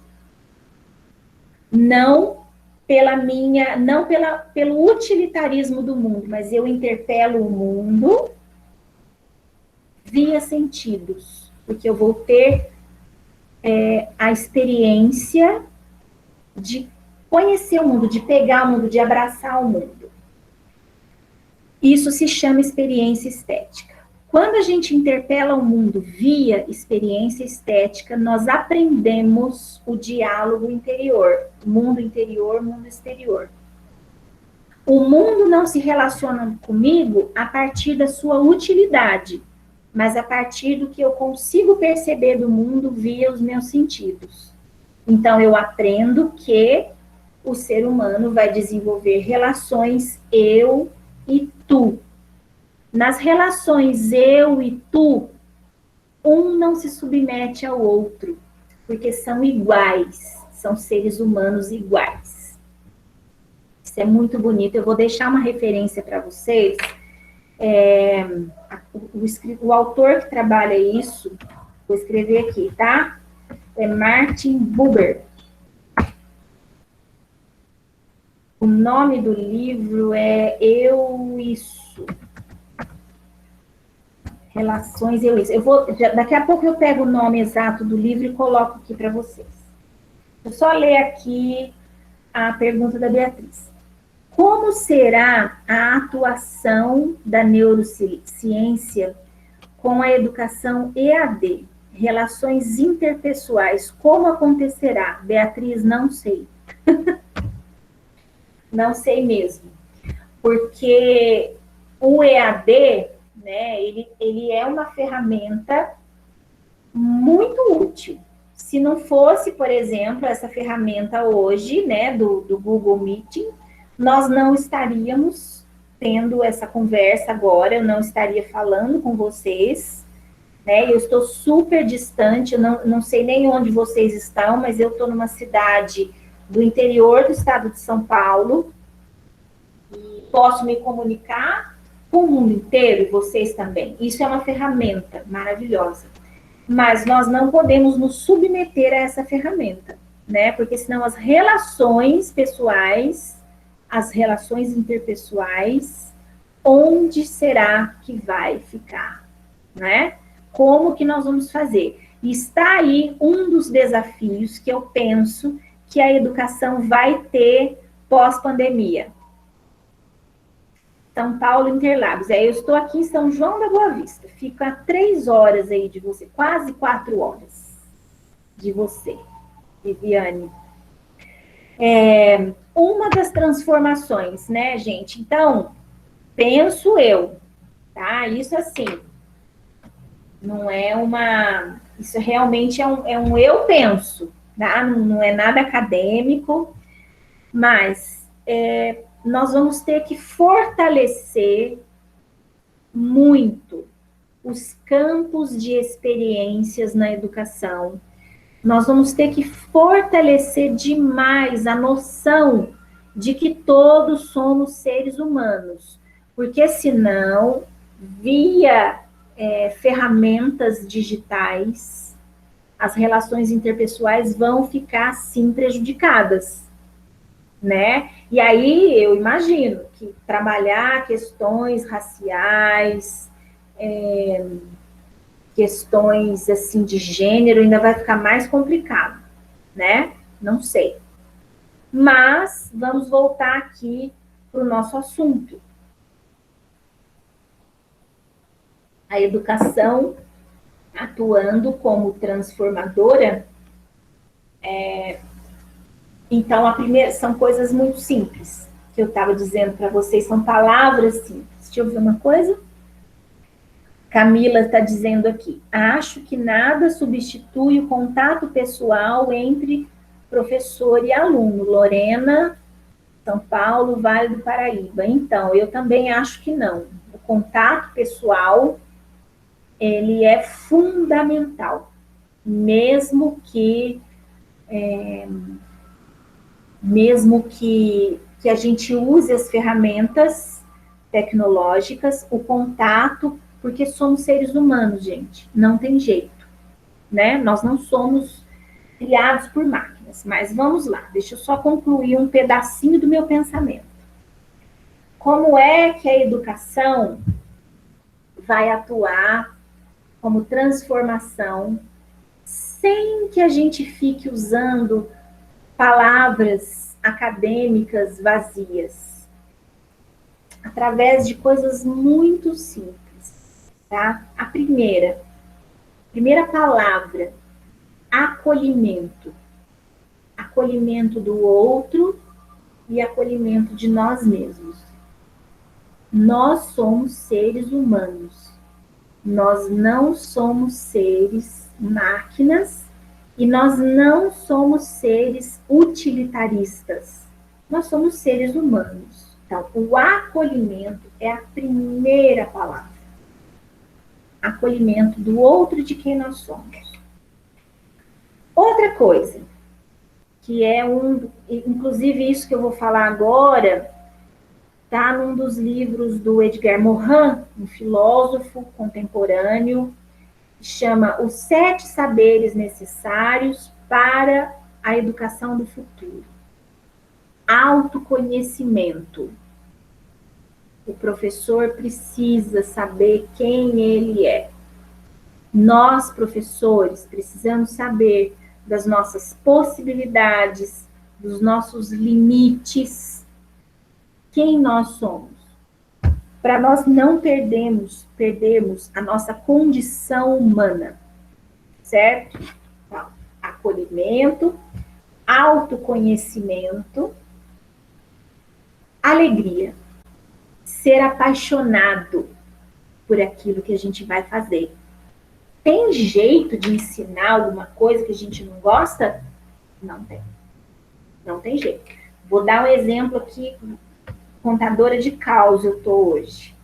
não pelo utilitarismo do mundo, mas eu interpelo o mundo via sentidos, porque eu vou ter a experiência de conhecer o mundo, de pegar o mundo, de abraçar o mundo. Isso se chama experiência estética. Quando a gente interpela o mundo via experiência estética, nós aprendemos o diálogo interior, mundo exterior. O mundo não se relaciona comigo a partir da sua utilidade, mas a partir do que eu consigo perceber do mundo via os meus sentidos. Então, eu aprendo que o ser humano vai desenvolver relações eu e tu. Nas relações eu e tu, um não se submete ao outro, porque são iguais, são seres humanos iguais. Isso é muito bonito. Eu vou deixar uma referência para vocês. O autor que trabalha isso, vou escrever aqui, tá? É Martin Buber. O nome do livro é Eu Isso. Relações Eu Isso. Daqui a pouco eu pego o nome exato do livro e coloco aqui para vocês. Vou só ler aqui a pergunta da Beatriz. Como será a atuação da neurociência com a educação EAD? Relações interpessoais, como acontecerá? Beatriz, não sei. Não sei mesmo. Porque o EAD, né, ele é uma ferramenta muito útil. Se não fosse, por exemplo, essa ferramenta hoje, né, do Google Meeting, nós não estaríamos tendo essa conversa agora, eu não estaria falando com vocês, né? Eu estou super distante, eu não sei nem onde vocês estão, mas eu estou numa cidade do interior do estado de São Paulo e posso me comunicar com o mundo inteiro e vocês também. Isso é uma ferramenta maravilhosa, mas nós não podemos nos submeter a essa ferramenta, né? Porque senão as relações pessoais, as relações interpessoais, onde será que vai ficar, né? Como que nós vamos fazer? E está aí um dos desafios que eu penso que a educação vai ter pós-pandemia. São Paulo, Interlagos. Eu estou aqui em São João da Boa Vista. Fico a 3 horas aí de você, quase 4 horas de você, Viviane. Uma das transformações, né, gente? Então, penso eu, tá? Isso assim, não é uma... Isso realmente é um eu penso, tá? Não é nada acadêmico, mas nós vamos ter que fortalecer muito os campos de experiências na educação. Nós vamos ter que fortalecer demais a noção de que todos somos seres humanos, porque senão, via ferramentas digitais, as relações interpessoais vão ficar, sim, prejudicadas, né? E aí eu imagino que trabalhar questões raciais, questões assim de gênero ainda vai ficar mais complicado, né? Não sei. Mas vamos voltar aqui para o nosso assunto. A educação atuando como transformadora. Então, a primeira são coisas muito simples que eu estava dizendo para vocês, são palavras simples. Deixa eu ver uma coisa. Camila está dizendo aqui: acho que nada substitui o contato pessoal entre professor e aluno. Lorena, São Paulo, Vale do Paraíba. Então, eu também acho que não. O contato pessoal, ele é fundamental, mesmo que a gente use as ferramentas tecnológicas, o contato, porque somos seres humanos, gente, não tem jeito, né? Nós não somos criados por máquinas, mas vamos lá, deixa eu só concluir um pedacinho do meu pensamento. Como é que a educação vai atuar como transformação sem que a gente fique usando palavras acadêmicas vazias, através de coisas muito simples, tá? A primeira palavra, acolhimento. Acolhimento do outro e acolhimento de nós mesmos. Nós somos seres humanos. Nós não somos seres máquinas e nós não somos seres utilitaristas. Nós somos seres humanos. Então, o acolhimento é a primeira palavra. Acolhimento do outro e de quem nós somos. Outra coisa, que é inclusive isso que eu vou falar agora, está num dos livros do Edgar Morin, um filósofo contemporâneo, que chama Os 7 Saberes Necessários para a Educação do Futuro. Autoconhecimento. O professor precisa saber quem ele é. Nós, professores, precisamos saber das nossas possibilidades, dos nossos limites, quem nós somos, para nós não perdermos a nossa condição humana, certo? Então, acolhimento, autoconhecimento, alegria, ser apaixonado por aquilo que a gente vai fazer. Tem jeito de ensinar alguma coisa que a gente não gosta? Não tem. Não tem jeito. Vou dar um exemplo aqui. Contadora de caos eu tô hoje.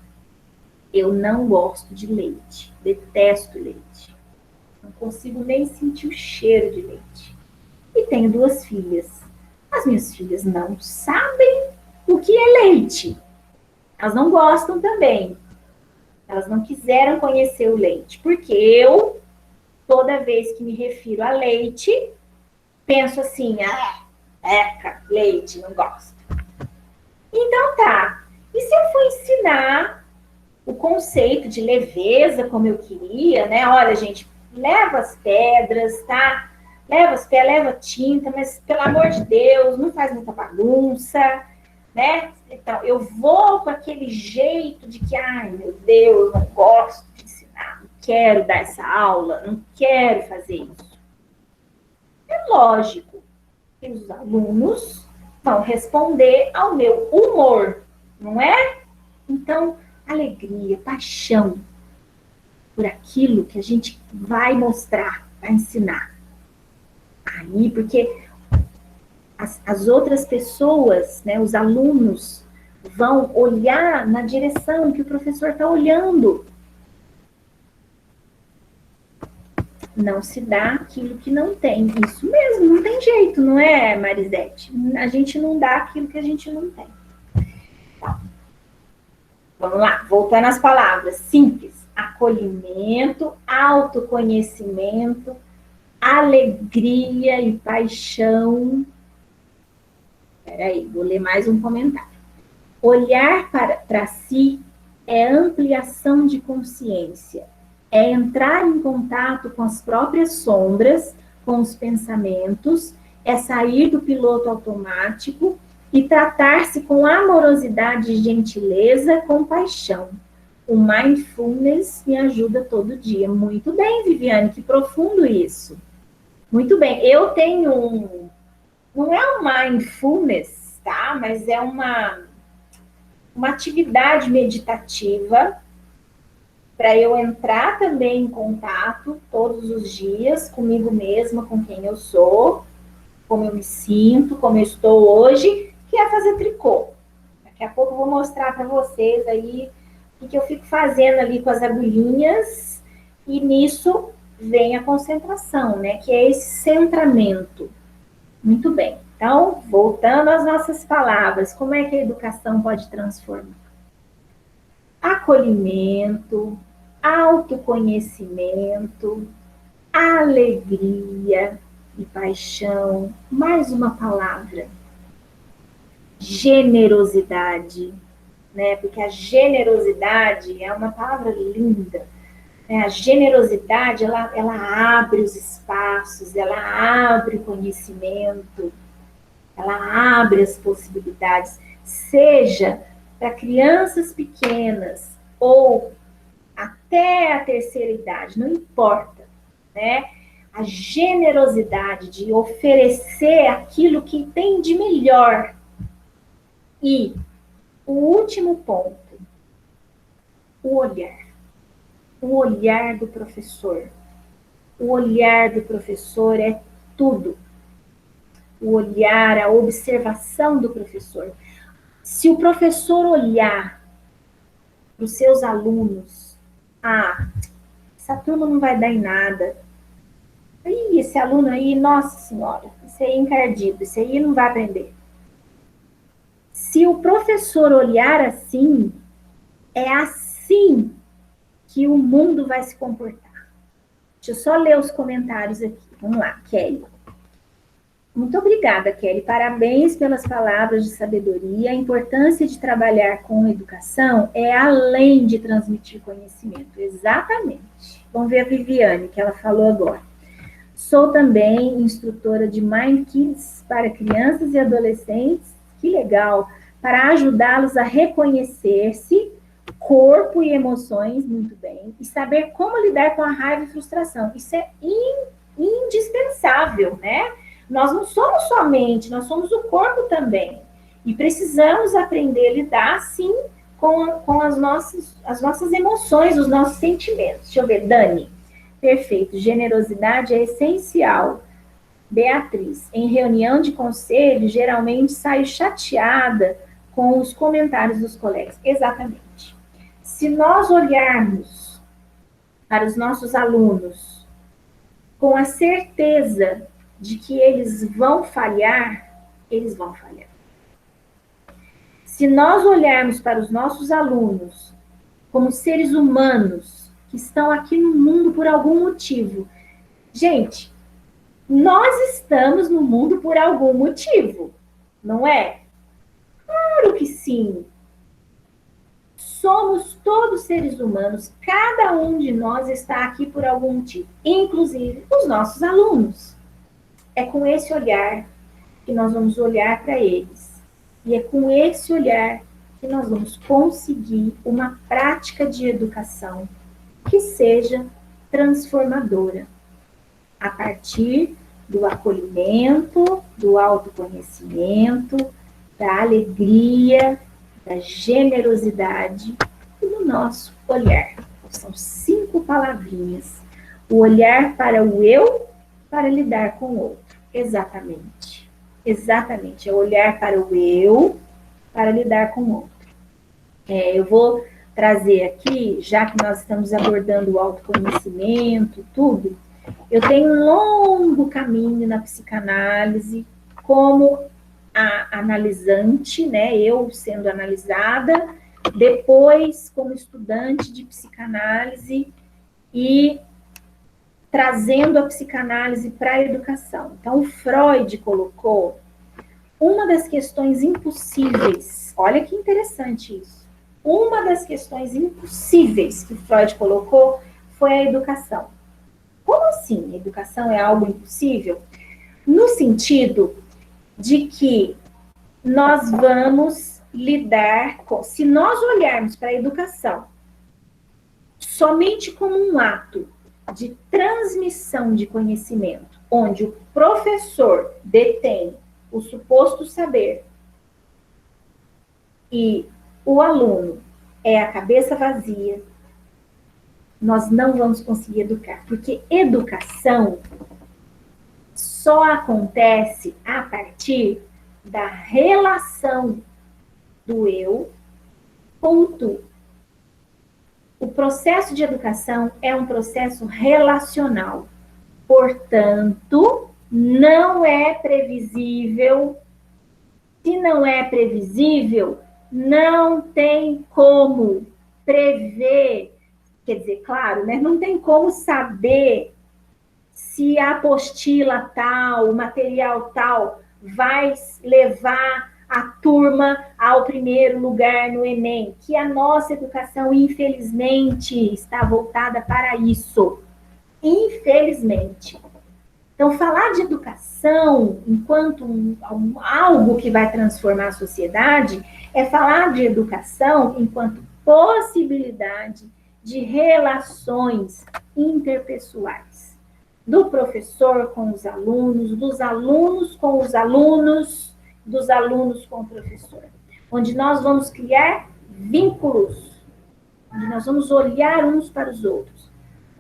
Eu não gosto de leite. Detesto leite. Não consigo nem sentir o cheiro de leite. E tenho 2 filhas. As minhas filhas não sabem o que é leite. Elas não gostam também. Elas não quiseram conhecer o leite. Porque eu, toda vez que me refiro a leite, penso assim, leite, não gosto. Então tá, e se eu for ensinar o conceito de leveza como eu queria, né? Olha, gente, leva as pedras, tá? Leva tinta, mas pelo amor de Deus, não faz muita bagunça, né? Então, eu vou com aquele jeito de que, ai meu Deus, não gosto de ensinar, não quero dar essa aula, não quero fazer isso. É lógico que os alunos vão responder ao meu humor, não é? Então, alegria, paixão por aquilo que a gente vai mostrar, vai ensinar. Aí, porque as outras pessoas, né, os alunos, vão olhar na direção que o professor está olhando. Não se dá aquilo que não tem. Isso mesmo, não tem jeito, não é, Marisete? A gente não dá aquilo que a gente não tem. Tá. Vamos lá, voltando às palavras. Simples. acolhimento, autoconhecimento, alegria e paixão. Peraí, vou ler mais um comentário. Olhar para si é ampliação de consciência, é entrar em contato com as próprias sombras, com os pensamentos, é sair do piloto automático e tratar-se com amorosidade, gentileza, compaixão. O mindfulness me ajuda todo dia. Muito bem, Viviane, que profundo isso. Muito bem, eu tenho não é um mindfulness, tá? Mas é uma atividade meditativa para eu entrar também em contato todos os dias comigo mesma, com quem eu sou, como eu me sinto, como eu estou hoje, que é fazer tricô. Daqui a pouco eu vou mostrar para vocês aí o que eu fico fazendo ali com as agulhinhas, e nisso vem a concentração, né? Que é esse centramento. Muito bem. Então, voltando às nossas palavras, como é que a educação pode transformar? Acolhimento, autoconhecimento, alegria e paixão. Mais uma palavra. Generosidade, né? Porque a generosidade é uma palavra linda. A generosidade, ela abre os espaços, ela abre o conhecimento, ela abre as possibilidades, seja para crianças pequenas ou até a terceira idade, não importa, né? A generosidade de oferecer aquilo que tem de melhor. E o último ponto, o olhar. O olhar do professor. O olhar do professor é tudo. O olhar, a observação do professor. Se o professor olhar para os seus alunos, essa turma não vai dar em nada. Ih, esse aluno aí, nossa senhora, esse aí é encardido, esse aí não vai aprender. Se o professor olhar assim, é assim que o mundo vai se comportar. Deixa eu só ler os comentários aqui. Vamos lá, Kelly. Muito obrigada, Kelly. Parabéns pelas palavras de sabedoria. A importância de trabalhar com educação é além de transmitir conhecimento. Exatamente. Vamos ver a Viviane, que ela falou agora. Sou também instrutora de Mind Kids para crianças e adolescentes. Que legal! Para ajudá-los a reconhecer-se, corpo e emoções, muito bem, e saber como lidar com a raiva e frustração. Isso é indispensável, né? Nós não somos só a mente, nós somos o corpo também. E precisamos aprender a lidar, sim, com as nossas emoções, os nossos sentimentos. Deixa eu ver, Dani. Perfeito. Generosidade é essencial. Beatriz, em reunião de conselho, geralmente saio chateada com os comentários dos colegas. Exatamente. Se nós olharmos para os nossos alunos com a certeza de que eles vão falhar, eles vão falhar. Se nós olharmos para os nossos alunos como seres humanos que estão aqui no mundo por algum motivo, gente, nós estamos no mundo por algum motivo, não é? Claro que sim. Somos todos seres humanos, cada um de nós está aqui por algum motivo, inclusive os nossos alunos. É com esse olhar que nós vamos olhar para eles. E é com esse olhar que nós vamos conseguir uma prática de educação que seja transformadora, a partir do acolhimento, do autoconhecimento, da alegria, da generosidade e do nosso olhar. São 5 palavrinhas. O olhar para o eu, para lidar com o outro. Exatamente. Exatamente. É olhar para o eu, para lidar com o outro. Eu vou trazer aqui, já que nós estamos abordando o autoconhecimento, tudo, eu tenho um longo caminho na psicanálise, como a analisante, né? Eu sendo analisada, depois como estudante de psicanálise e trazendo a psicanálise para a educação. Então, o Freud colocou uma das questões impossíveis, olha que interessante isso, uma das questões impossíveis que Freud colocou foi a educação. Como assim? A educação é algo impossível? No sentido de que nós vamos lidar com, se nós olharmos para a educação somente como um ato de transmissão de conhecimento, onde o professor detém o suposto saber e o aluno é a cabeça vazia, nós não vamos conseguir educar, porque educação só acontece a partir da relação do eu com o tu. O processo de educação é um processo relacional. Portanto, não é previsível. Se não é previsível, não tem como prever, quer dizer, claro, né? Não tem como saber se a apostila tal, o material tal, vai levar a turma ao primeiro lugar no Enem, que a nossa educação, infelizmente, está voltada para isso. Infelizmente. Então, falar de educação enquanto algo que vai transformar a sociedade é falar de educação enquanto possibilidade de relações interpessoais. Do professor com os alunos, dos alunos com os alunos, dos alunos com o professor. Onde nós vamos criar vínculos, onde nós vamos olhar uns para os outros.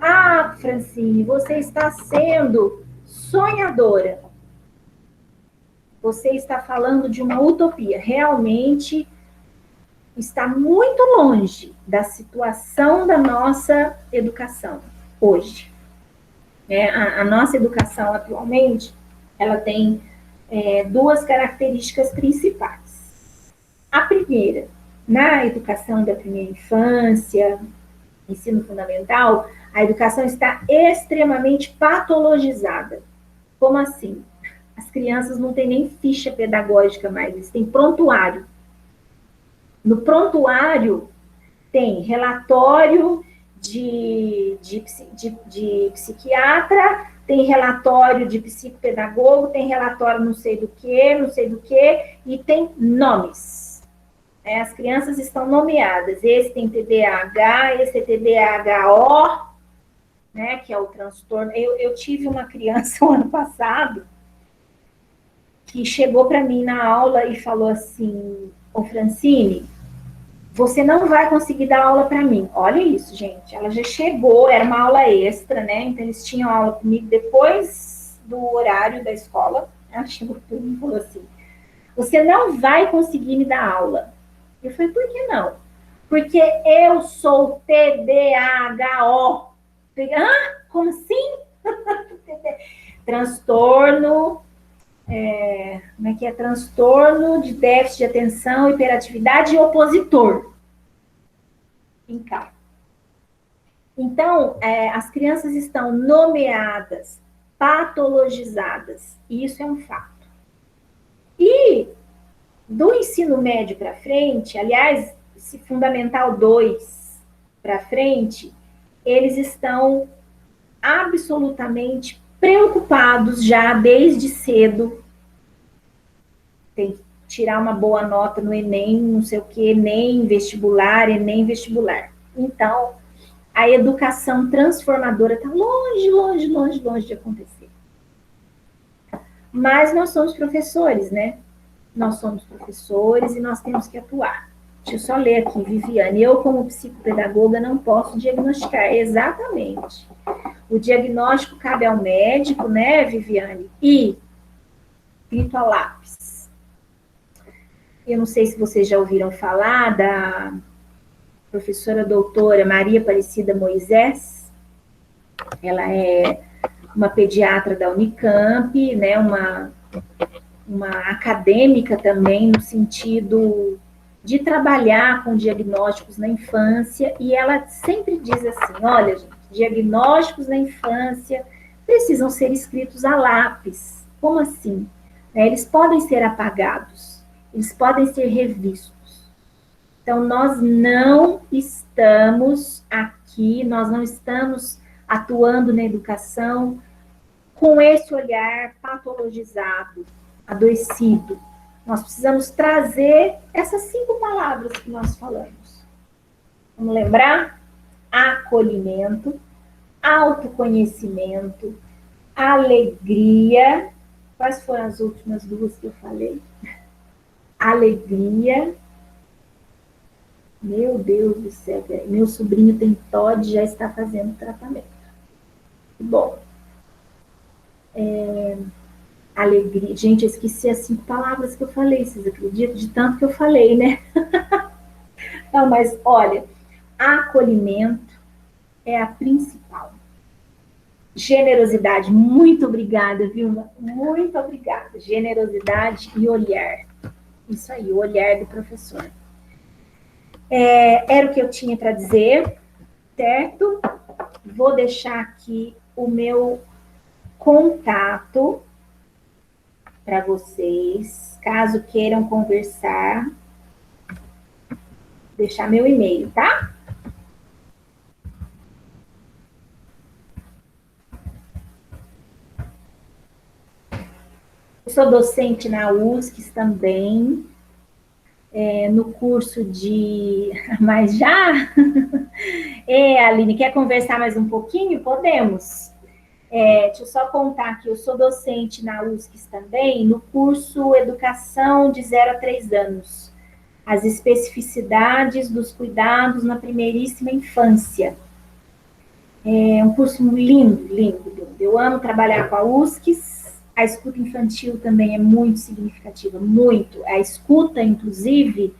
Ah, Francine, você está sendo sonhadora. Você está falando de uma utopia. Realmente está muito longe da situação da nossa educação hoje. A nossa educação atualmente, ela tem duas características principais. A primeira, na educação da primeira infância, ensino fundamental, a educação está extremamente patologizada. Como assim? As crianças não têm nem ficha pedagógica mais, eles têm prontuário. No prontuário tem relatório de psiquiatra, tem relatório de psicopedagogo, tem relatório não sei do que, e tem nomes. As crianças estão nomeadas. Esse tem TDAH, esse é TDAHO, né, que é o transtorno. Eu tive uma criança o ano passado que chegou para mim na aula e falou assim: ô Francine, você não vai conseguir dar aula para mim. Olha isso, gente. Ela já chegou, era uma aula extra, né? Então, eles tinham aula comigo depois do horário da escola. Ela chegou para mim e falou assim: você não vai conseguir me dar aula. Eu falei: por que não? Porque eu sou TDAHO. Como assim? Transtorno... como é que é? Transtorno de déficit de atenção, hiperatividade e opositor. Então, as crianças estão nomeadas, patologizadas, e isso é um fato. E do ensino médio para frente, aliás, esse Fundamental 2 para frente, eles estão absolutamente preocupados já desde cedo. Tem que tirar uma boa nota no Enem, não sei o que, Enem vestibular. Então, a educação transformadora está longe de acontecer. Mas nós somos professores, né? Nós somos professores e nós temos que atuar. Deixa eu só ler aqui, Viviane. Eu, como psicopedagoga, não posso diagnosticar. Exatamente. O diagnóstico cabe ao médico, né, Viviane? E, escrito a lápis. Eu não sei se vocês já ouviram falar da professora doutora Maria Aparecida Moisés. Ela é uma pediatra da Unicamp, né, uma acadêmica também, no sentido de trabalhar com diagnósticos na infância, e ela sempre diz assim, olha, gente, diagnósticos na infância precisam ser escritos a lápis. Como assim? Eles podem ser apagados, eles podem ser revistos. Então, nós não estamos aqui, nós não estamos atuando na educação com esse olhar patologizado, adoecido. Nós precisamos trazer essas 5 palavras que nós falamos. Vamos lembrar? Acolhimento, autoconhecimento, alegria. Quais foram as últimas 2 que eu falei? Alegria. Meu Deus do céu, meu sobrinho tem TOD e já está fazendo tratamento. Bom, alegria. Gente, eu esqueci as 5 palavras que eu falei, vocês acreditam? De tanto que eu falei, né? Não, mas olha, acolhimento é a principal. Generosidade, muito obrigada, Vilma? Muito obrigada. Generosidade e olhar. Isso aí, o olhar do professor. Era o que eu tinha para dizer, certo? Vou deixar aqui o meu contato para vocês, caso queiram conversar. Deixar meu e-mail, tá? Eu sou docente na USC também, no curso de... Mas já? Aline, quer conversar mais um pouquinho? Podemos. Deixa eu só contar que eu sou docente na USC também, no curso Educação de 0 a 3 anos. As especificidades dos cuidados na primeiríssima infância. É um curso lindo, lindo, lindo. Eu amo trabalhar com a USC. A escuta infantil também é muito significativa, muito. A escuta, inclusive,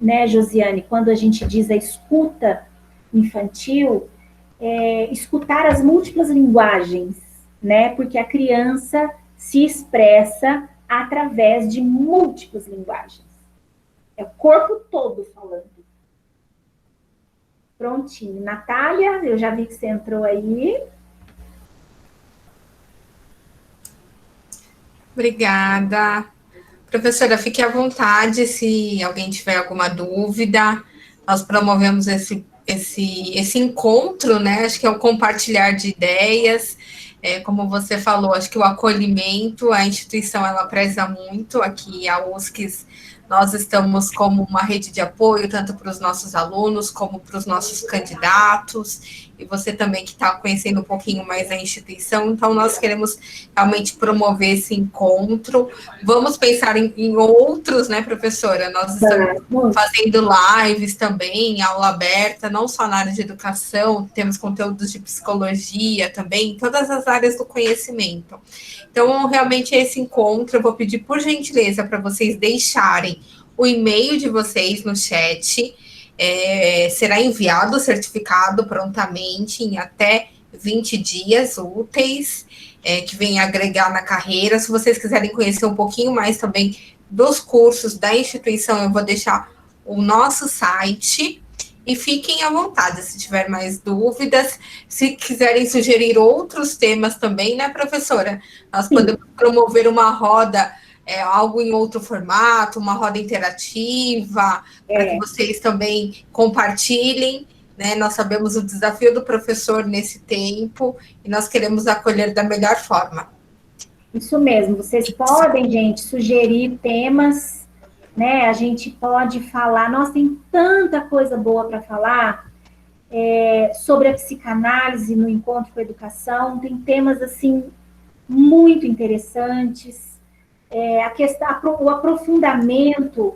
né, Josiane, quando a gente diz a escuta infantil, escutar as múltiplas linguagens, né? Porque a criança se expressa através de múltiplas linguagens. É o corpo todo falando. Prontinho. Natália, eu já vi que você entrou aí. Obrigada. Professora, fique à vontade se alguém tiver alguma dúvida. Nós promovemos esse encontro, né? Acho que é o compartilhar de ideias. Como você falou, acho que o acolhimento, a instituição, ela preza muito. Aqui, a USC, nós estamos como uma rede de apoio, tanto para os nossos alunos, como para os nossos candidatos, e você também que está conhecendo um pouquinho mais a instituição, então nós queremos realmente promover esse encontro. Vamos pensar em outros, né, professora? Nós estamos fazendo lives também, aula aberta, não só na área de educação, temos conteúdos de psicologia também, em todas as áreas do conhecimento. Então, realmente, esse encontro, eu vou pedir, por gentileza, para vocês deixarem o e-mail de vocês no chat. Será enviado o certificado prontamente, em até 20 dias úteis, que vem agregar na carreira. Se vocês quiserem conhecer um pouquinho mais também dos cursos da instituição, eu vou deixar o nosso site. E fiquem à vontade, se tiver mais dúvidas, se quiserem sugerir outros temas também, né, professora? Nós podemos promover uma roda, algo em outro formato, uma roda interativa, para que vocês também compartilhem, né? Nós sabemos o desafio do professor nesse tempo e nós queremos acolher da melhor forma. Isso mesmo, vocês podem, gente, sugerir temas, né? A gente pode falar, nossa, tem tanta coisa boa para falar sobre a psicanálise no encontro com a educação, tem temas, assim, muito interessantes, o aprofundamento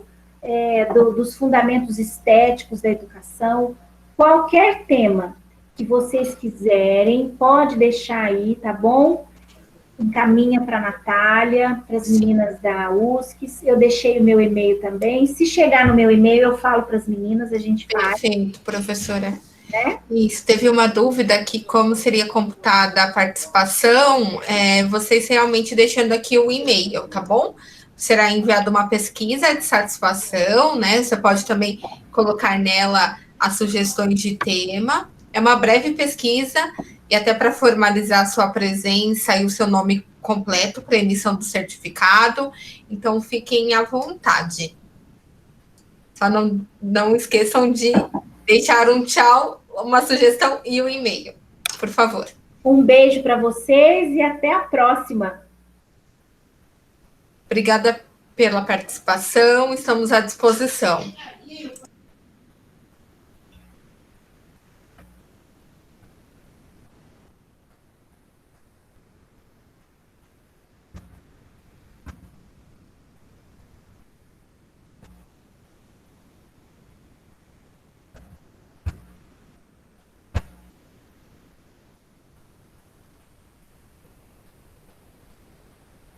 dos fundamentos estéticos da educação, qualquer tema que vocês quiserem, pode deixar aí, tá bom? Encaminha para a Natália, para as meninas da USC. Eu deixei o meu e-mail também. Se chegar no meu e-mail, eu falo para as meninas, a gente faz. Perfeito, professora. Né? Isso, teve uma dúvida aqui, como seria computada a participação, vocês realmente deixando aqui o e-mail, tá bom? será enviada uma pesquisa de satisfação, né? Você pode também colocar nela as sugestões de tema. É uma breve pesquisa e até para formalizar a sua presença e o seu nome completo para emissão do certificado. Então, fiquem à vontade. Só não esqueçam de deixar um tchau, uma sugestão e um e-mail, por favor. Um beijo para vocês e até a próxima. Obrigada pela participação, estamos à disposição.